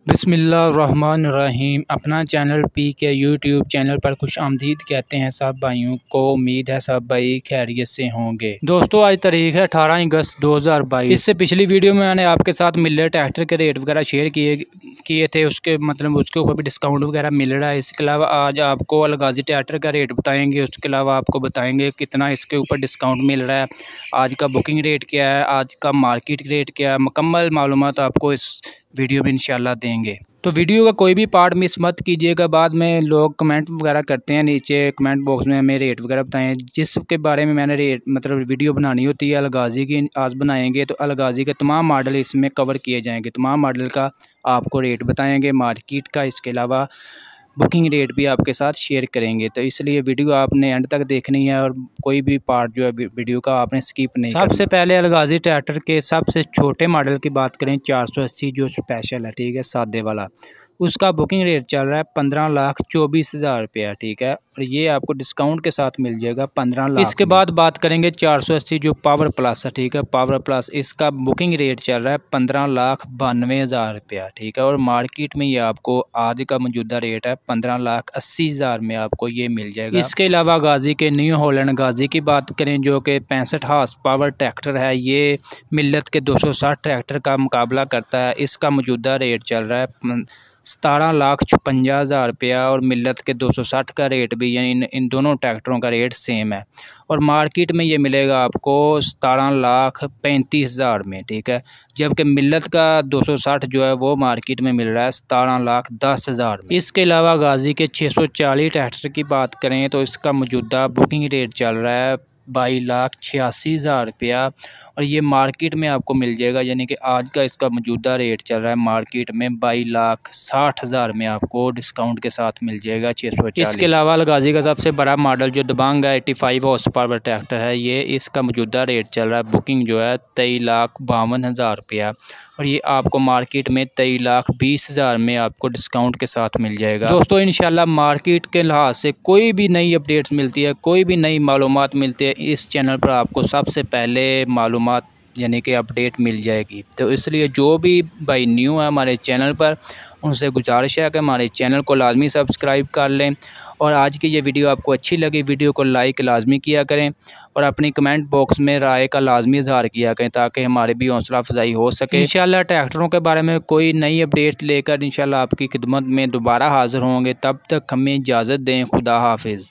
बिस्मिल्लाहिर्रहमानिर्रहीम। अपना channel P के यूट्यूब चैनल पर खुश आमदीद कहते हैं सब भाइयों को। उम्मीद है सब भाई खैरियत से होंगे। दोस्तों आज तारीख है 18 अगस्त 2022। इससे पिछली वीडियो में मैंने आपके साथ मिल ट्रैक्टर के रेट वगैरह शेयर किए थे, उसके ऊपर भी डिस्काउंट वगैरह मिल रहा है। इसके अलावा आज आपको अलगाजी ट्रैक्टर का रेट बताएंगे, उसके अलावा आपको बताएंगे कितना इसके ऊपर डिस्काउंट मिल रहा है, आज का बुकिंग रेट क्या है, आज का मार्केट रेट क्या है। मुकम्मल मालूमात आपको इस वीडियो में इंशाल्लाह देंगे। तो वीडियो का कोई भी पार्ट मिस मत कीजिएगा। बाद में लोग कमेंट वगैरह करते हैं, नीचे कमेंट बॉक्स में हमें रेट वगैरह बताएं जिसके बारे में मैंने रेट वीडियो बनानी होती है। अलगाजी की आज बनाएंगे तो अलगाजी के तमाम मॉडल इसमें कवर किए जाएंगे, तमाम मॉडल का आपको रेट बताएंगे, मार्केट का, इसके अलावा बुकिंग रेट भी आपके साथ शेयर करेंगे। तो इसलिए वीडियो आपने एंड तक देखनी है और कोई भी पार्ट जो है वीडियो का आपने स्किप नहीं करना। सबसे पहले अलगाजी ट्रैक्टर के सबसे छोटे मॉडल की बात करें, 480 जो स्पेशल है, ठीक है, सादे वाला, उसका बुकिंग रेट चल रहा है 15,24,000 रुपया, ठीक है, और ये आपको डिस्काउंट के साथ मिल जाएगा 15 लाख। इसके बाद बात करेंगे 480 जो पावर प्लस है, ठीक है, पावर प्लस, इसका बुकिंग रेट चल रहा है 15,92,000 रुपया, ठीक है, और मार्केट में ये आपको आज का मौजूदा रेट है 15,80,000 में आपको ये मिल जाएगा। इसके अलावा गाजी के न्यू हॉलैंड गाजी की बात करें जो कि 65 हार्स पावर ट्रैक्टर है, ये मिल्लत के 260 ट्रैक्टर का मुकाबला करता है। इसका मौजूदा रेट चल रहा है 17,56,000 रुपया, और मिल्लत के 260 का रेट भी, यानी इन दोनों ट्रैक्टरों का रेट सेम है, और मार्केट में ये मिलेगा आपको 17,35,000 में, ठीक है, जबकि मिल्लत का 260 जो है वो मार्केट में मिल रहा है 17,10,000 में। इसके अलावा गाजी के 640 ट्रैक्टर की बात करें तो इसका मौजूदा बुकिंग रेट चल रहा है 22,86,000 रुपया, और ये मार्केट में आपको मिल जाएगा, यानी कि आज का इसका मौजूदा रेट चल रहा है मार्केट में 22,60,000 में आपको डिस्काउंट के साथ मिल जाएगा 640। इसके अलावा अलगाजी का सबसे बड़ा मॉडल जो दबंग है 85 हॉर्स पावर ट्रैक्टर है, ये इसका मौजूदा रेट चल रहा है बुकिंग जो है 23,52,000 रुपया, और ये आपको मार्केट में 23,20,000 में आपको डिस्काउंट के साथ मिल जाएगा। दोस्तों इंशाल्लाह मार्केट के लिहाज से कोई भी नई अपडेट्स मिलती है, कोई भी नई मालूमात मिलती है, इस चैनल पर आपको सबसे पहले मालूमात यानी कि अपडेट मिल जाएगी। तो इसलिए जो भी भाई न्यू है हमारे चैनल पर, उनसे गुजारिश है कि हमारे चैनल को लाजमी सब्सक्राइब कर लें, और आज की ये वीडियो आपको अच्छी लगी वीडियो को लाइक लाजमी किया करें, और अपनी कमेंट बॉक्स में राय का लाजमी इजहार किया करें ताकि हमारे भी हौसला अफजाई हो सके। इंशाल्लाह ट्रैक्टरों के बारे में कोई नई अपडेट लेकर इंशाल्लाह आपकी खिदमत में दोबारा हाज़िर होंगे। तब तक हमें इजाज़त दें। खुदा हाफिज़।